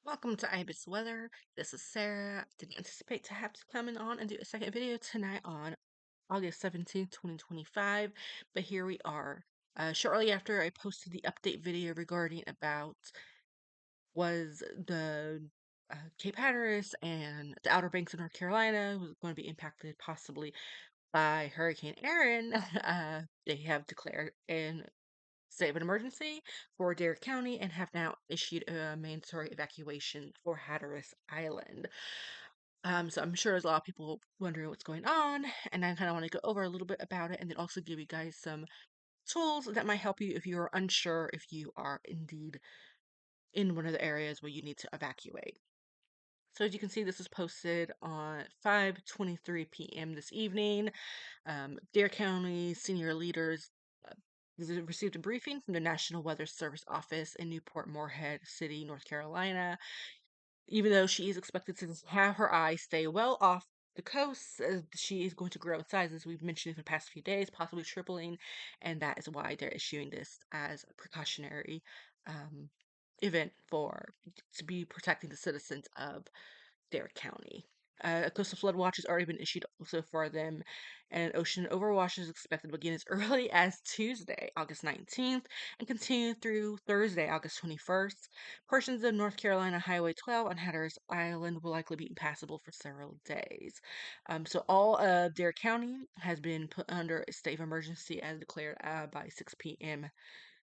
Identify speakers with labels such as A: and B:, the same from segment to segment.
A: Welcome to Ibis Weather. This is Sarah. Didn't anticipate to have to come in on and do a second video tonight on August 17th, 2025, but here we are. Shortly after I posted the update video regarding about was the Cape Hatteras and the Outer Banks of North Carolina was going to be impacted possibly by Hurricane Erin. They have declared an state of an emergency for Dare County and have now issued a mandatory evacuation for Hatteras Island. So I'm sure there's a lot of people wondering what's going on, and I kind of want to go over a little bit about it and then also give you guys some tools that might help you if you are unsure if you are indeed in one of the areas where you need to evacuate. So as you can see, this was posted on 5:23 p.m. this evening. Dare County senior leaders uh, received a briefing from the National Weather Service office in Newport Moorhead City, North Carolina. Even though she is expected to have her eyes stay well off the coast, she is going to grow in size, as we've mentioned for the past few days, possibly tripling, and that is why they're issuing this as a precautionary um, event for to be protecting the citizens of Dare County. A coastal flood watch has already been issued also for them, and ocean overwash is expected to begin as early as Tuesday, August 19th, and continue through Thursday, August 21st. Portions of North Carolina Highway 12 on Hatteras Island will likely be impassable for several days. So all of Dare County has been put under a state of emergency as declared by 6 p.m.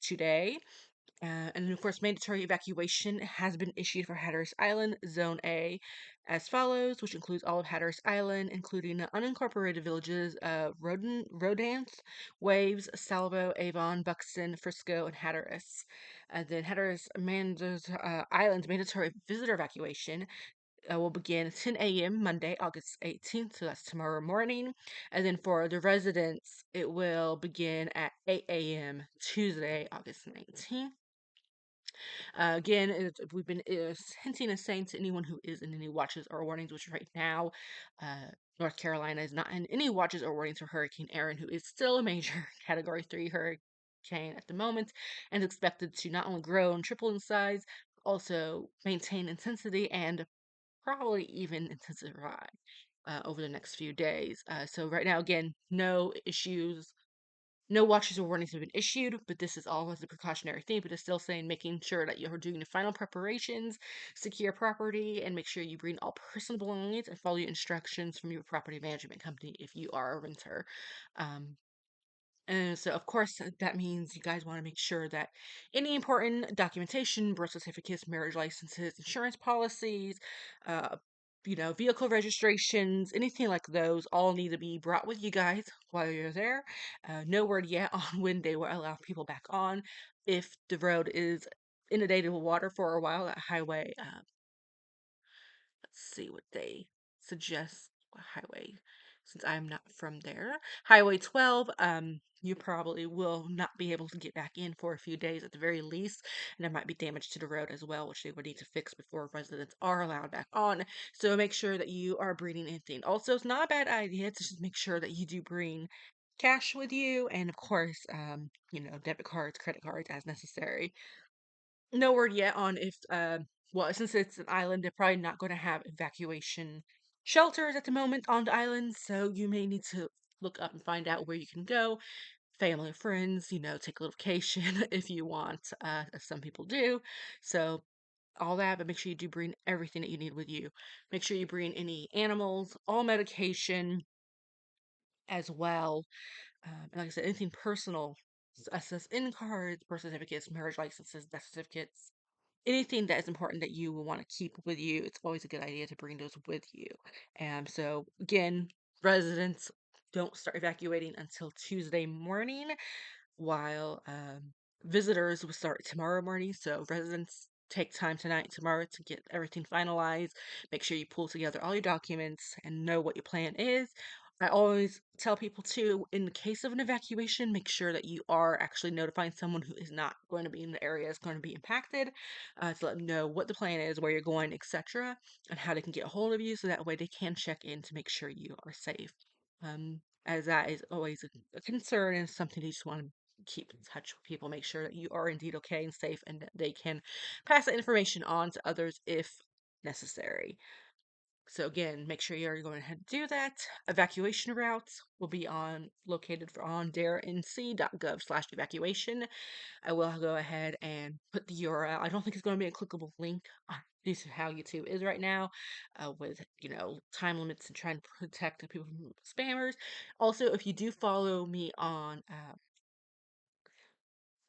A: today. And then, of course, mandatory evacuation has been issued for Hatteras Island, Zone A, as follows, which includes all of Hatteras Island, including the unincorporated villages of Rodanthe, Waves, Salvo, Avon, Buxton, Frisco, and Hatteras. Then Hatteras Island's mandatory visitor evacuation will begin at 10 a.m. Monday, August 18th, so that's tomorrow morning. And then for the residents, it will begin at 8 a.m. Tuesday, August 19th. Again, we've been hinting and saying to anyone who is in any watches or warnings, which right now, North Carolina is not in any watches or warnings for Hurricane Erin, who is still a major Category 3 hurricane at the moment and is expected to not only grow and triple in size, but also maintain intensity and probably even intensify over the next few days. So right now, again, no issues, no watches or warnings have been issued, but this is all as a precautionary thing. But it's still saying making sure that you're doing the final preparations, secure property, and make sure you bring all personal belongings and follow your instructions from your property management company if you are a renter. Um, and so, of course, that means you guys want to make sure that any important documentation, birth certificates, marriage licenses, insurance policies, uh, vehicle registrations, anything like those, all need to be brought with you guys while you're there. No word yet on when they will allow people back on. If the road is inundated with water for a while, that highway, let's see what they suggest. What highway? Since I'm not from there, Highway 12. You probably will not be able to get back in for a few days at the very least, and there might be damage to the road as well, which they would need to fix before residents are allowed back on. So make sure that you are bringing anything. Also, it's not a bad idea to just make sure that you do bring cash with you, and of course, debit cards, credit cards as necessary. No word yet on if, well, since it's an island, they're probably not going to have evacuation shelters at the moment on the island, so you may need to look up and find out where you can go. Family or friends, take a little vacation if you want, as some people do. So, all that, but make sure you do bring everything that you need with you. Make sure you bring any animals, all medication as well. And like I said, anything personal, SSN cards, birth certificates, marriage licenses, death certificates, anything that is important that you will want to keep with you, it's always a good idea to bring those with you. And so, again, residents don't start evacuating until Tuesday morning, while visitors will start tomorrow morning. So, residents take time tonight and tomorrow to get everything finalized. Make sure you pull together all your documents and know what your plan is. I always tell people too, in the case of an evacuation, make sure that you are actually notifying someone who is not going to be in the area that's going to be impacted, to let them know what the plan is, where you're going, etc., and how they can get a hold of you, so that way they can check in to make sure you are safe. As that is always a concern and something you just want to keep in touch with people, make sure that you are indeed okay and safe, and that they can pass that information on to others if necessary. So again, make sure you're going ahead and do that. Evacuation routes will be located on darenc.gov/evacuation. I will go ahead and put the URL. I don't think it's going to be a clickable link due to how YouTube is right now, with time limits and trying to protect the people from spammers. Also, if you do follow me on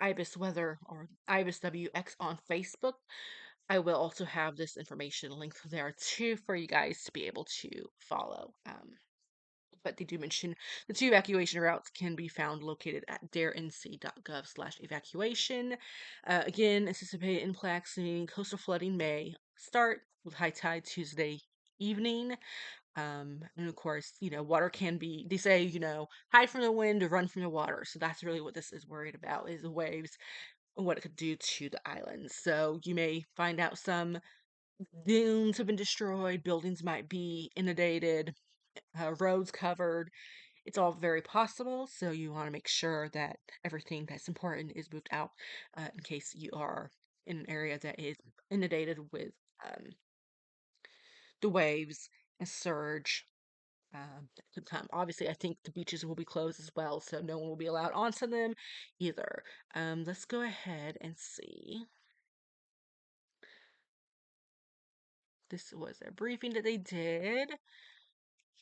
A: Ibis Weather or Ibis WX on Facebook, I will also have this information linked there too for you guys to be able to follow. But they do mention the two evacuation routes can be found located at darenc.gov/evacuation. Again, anticipated impacts meaning coastal flooding may start with high tide Tuesday evening. And of course, water can be, they say, hide from the wind or run from the water. So that's really what this is worried about, is the waves and what it could do to the islands. So you may find out some dunes have been destroyed, buildings might be inundated, roads covered. It's all very possible, so you want to make sure that everything that's important is moved out in case you are in an area that is inundated with the waves and surge. At the time. Obviously, I think the beaches will be closed as well, so no one will be allowed onto them either. Let's go ahead and see. This was a briefing that they did.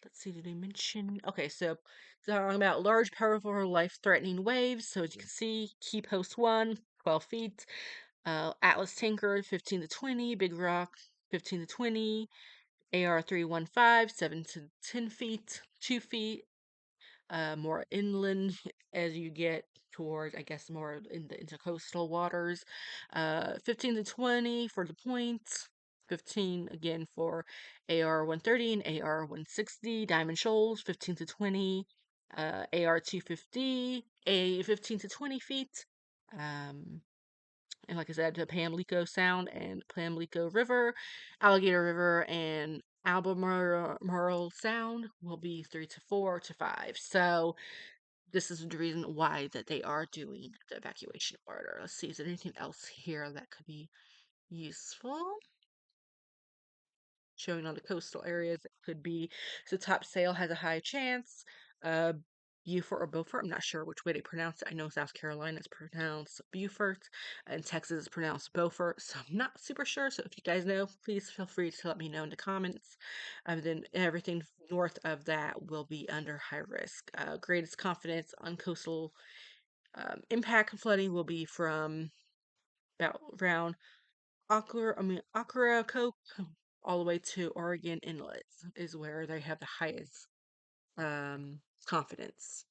A: Let's see, did they mention? Okay, so talking about large, powerful, life-threatening waves. So as you can see, Key Post 1, 12 feet. Atlas Tanker, 15 to 20. Big Rock, 15 to 20. AR 315, 7 to 10 feet, 2 feet. More inland as you get towards, I guess, more in the intercoastal waters. 15 to 20 for the points. 15 again for AR 130 and AR 160. Diamond Shoals, 15 to 20. AR 250, a 15 to 20 feet. And like I said, the Pamlico Sound and Pamlico River, Alligator River, and Albemarle Sound will be 3 to 4 to 5. So this is the reason why that they are doing the evacuation order. Let's see, is there anything else here that could be useful? Showing on the coastal areas, it could be so top sail has a high chance. Uh, Beaufort or Beaufort, I'm not sure which way they pronounce it. I know South Carolina is pronounced Beaufort and Texas is pronounced Beaufort, so I'm not super sure. So if you guys know, please feel free to let me know in the comments. Then everything north of that will be under high risk. Greatest confidence on coastal impact and flooding will be from about around Ocracoke all the way to Oregon Inlets is where they have the highest confidence.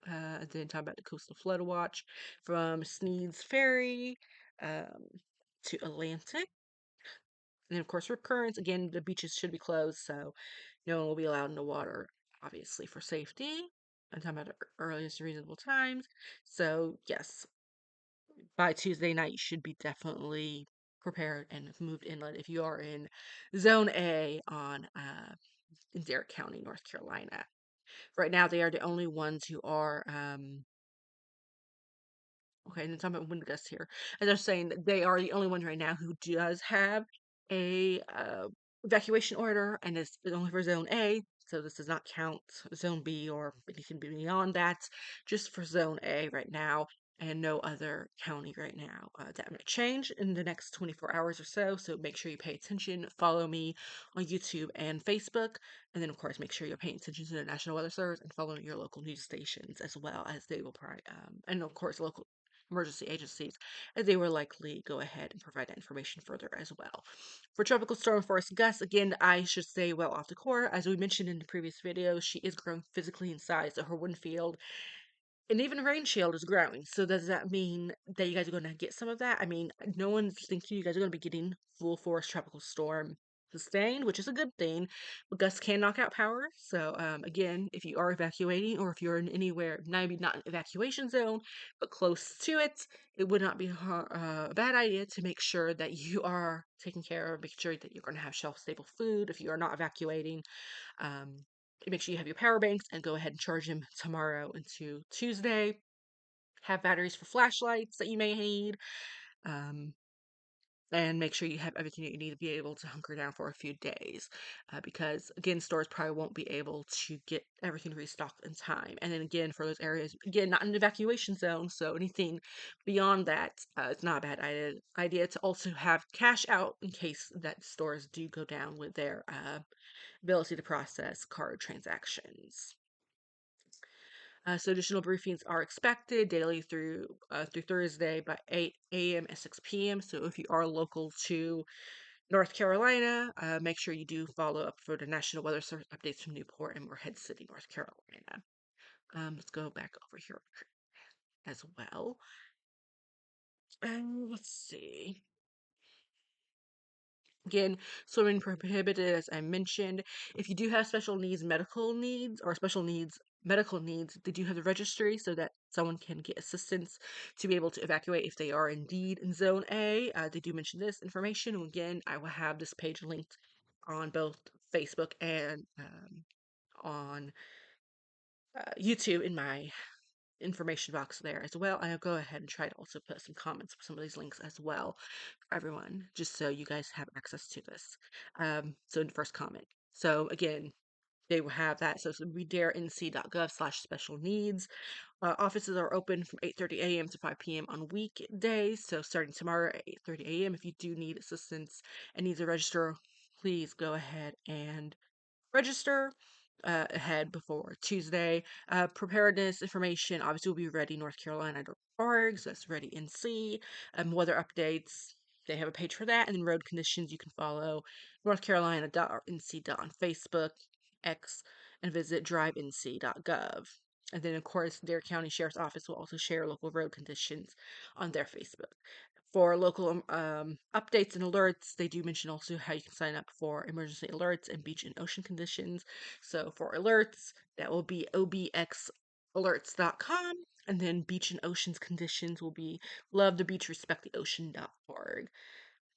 A: Then talk about the coastal flood watch from Sneed's Ferry um, to Atlantic. And then, of course, recurrence. Again, the beaches should be closed, so no one will be allowed in the water, obviously, for safety. I'm talking about the earliest reasonable times. So, yes, by Tuesday night, you should be definitely prepared and moved inland if you are in Zone A in Dare County, North Carolina. Right now, they are the only ones who are okay, and then talking about window dust here. As I was saying, they are the only ones right now who does have a evacuation order, and it's only for Zone A. So this does not count Zone B or anything beyond that. Just for Zone A right now, and no other county right now. That might change in the next 24 hours or so. So make sure you pay attention. Follow me on YouTube and Facebook, and then of course make sure you're paying attention to the National Weather Service and following your local news stations as well, as they will probably and of course local emergency agencies, as they will likely go ahead and provide that information further as well. For tropical storm force Gus, again, I should say well off the core. As we mentioned in the previous video, she is growing physically in size, so her wind field and even rain shield is growing. So does that mean that you guys are going to get some of that? I mean, no one's thinking you guys are going to be getting full force tropical storm sustained, which is a good thing. But gusts can knock out power. So again, if you are evacuating or if you're in anywhere, maybe not an evacuation zone, but close to it, it would not be a bad idea to make sure that you are taking care of, making sure that you're going to have shelf stable food if you are not evacuating. Make sure you have your power banks and go ahead and charge them tomorrow into Tuesday. have batteries for flashlights that you may need. Um, and make sure you have everything that you need to be able to hunker down for a few days. Because, again, stores probably won't be able to get everything restocked in time. And then, again, for those areas, again, not an evacuation zone, so anything beyond that, it's not a bad idea to also have cash out in case that stores do go down with their ability to process card transactions. So additional briefings are expected daily through Thursday by 8 a.m. and 6 p.m. So if you are local to North Carolina, make sure you do follow up for the National Weather Service updates from Newport and Morehead City, North Carolina. Let's go back over here as well. And let's see. Again, swimming prohibited, as I mentioned. If you do have special needs, medical needs, or special needs, medical needs, they do have the registry so that someone can get assistance to be able to evacuate if they are indeed in Zone A. They do mention this information. And again, I will have this page linked on both Facebook and on YouTube in my information box there as well. I'll go ahead and try to also put some comments for some of these links as well for everyone, just so you guys have access to this. So in the first comment. So again, they will have that. So it's going to be darenc.gov/special needs. Offices are open from 8:30 a.m. to 5 p.m. on weekdays. So starting tomorrow at 8:30 a.m. If you do need assistance and need to register, please go ahead and register ahead before Tuesday. Preparedness information obviously will be ready northcarolina.org, so that's ready NC. Weather updates, they have a page for that, and then road conditions you can follow northcarolina.nc. on Facebook, X, and visit drivenc.gov. And then, of course, their county sheriff's office will also share local road conditions on their Facebook. For local updates and alerts, they do mention also how you can sign up for emergency alerts and beach and ocean conditions. So for alerts, that will be obxalerts.com. And then beach and oceans conditions will be lovethebeachrespecttheocean.org.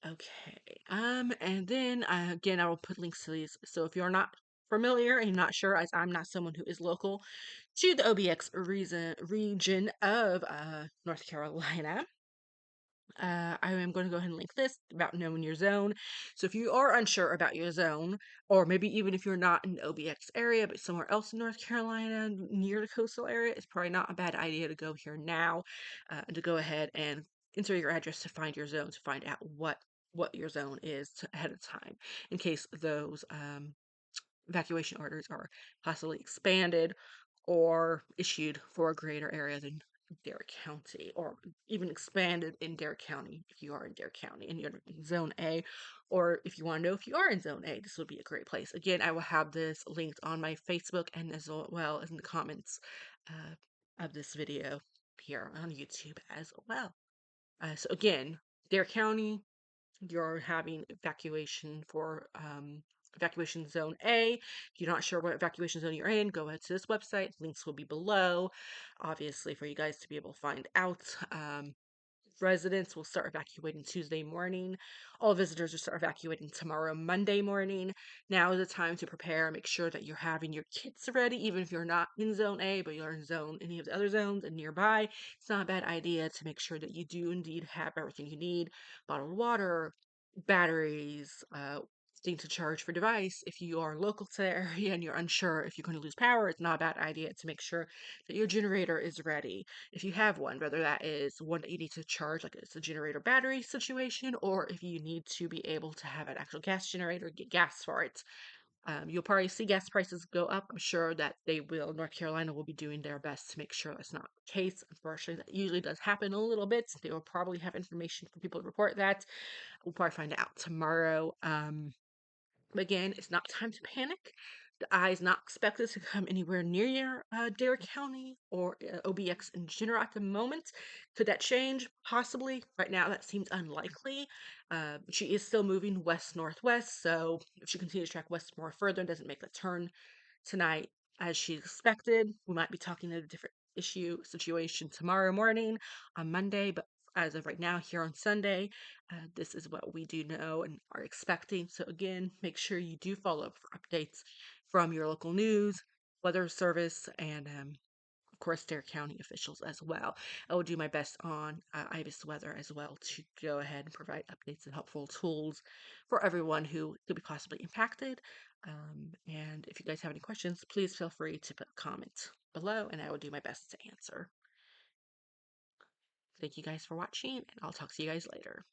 A: Okay. And then again, I will put links to these. So if you're not familiar and not sure, as I'm not someone who is local to the OBX region of North Carolina, I am going to go ahead and link this about knowing your zone. So if you are unsure about your zone, or maybe even if you're not in the OBX area, but somewhere else in North Carolina near the coastal area, it's probably not a bad idea to go here now, and to go ahead and enter your address to find your zone, to find out what your zone is ahead of time, in case those evacuation orders are possibly expanded or issued for a greater area than Dare County, or even expanded in Dare County if you are in Dare County and you're in Zone A, or if you want to know if you are in Zone A, this would be a great place. Again, I will have this linked on my Facebook and as well as in the comments of this video here on YouTube as well. So again, Dare County, you're having evacuation zone A. If you're not sure what evacuation zone you're in, go ahead to this website. Links will be below, obviously, for you guys to be able to find out. Residents will start evacuating Tuesday morning. All visitors will start evacuating tomorrow, Monday morning. Now is the time to prepare. Make sure that you're having your kits ready, even if you're not in Zone A, but you're in any of the other zones and nearby. It's not a bad idea to make sure that you do indeed have everything you need: bottled water, batteries, thing to charge for device. If you are local to the area and you're unsure if you're going to lose power, it's not a bad idea to make sure that your generator is ready if you have one, whether that is one that you need to charge, like it's a generator battery situation, or if you need to be able to have an actual gas generator, get gas for it. You'll probably see gas prices go up. I'm sure that they will. North Carolina will be doing their best to make sure that's not the case. Unfortunately, that usually does happen a little bit. They will probably have information for people to report that. We'll probably find out tomorrow. But again, it's not time to panic. The eye is not expected to come anywhere near Dare County or OBX in general at the moment. Could that change? Possibly. Right now, that seems unlikely. She is still moving west-northwest, so if she continues to track west more further and doesn't make the turn tonight as she expected, we might be talking a different situation tomorrow morning on Monday, but as of right now, here on Sunday, this is what we do know and are expecting. So, again, make sure you do follow up for updates from your local news, weather service, and of course, their county officials as well. I will do my best on IBIS weather as well to go ahead and provide updates and helpful tools for everyone who could be possibly impacted. And if you guys have any questions, please feel free to put a comment below and I will do my best to answer. Thank you guys for watching, and I'll talk to you guys later.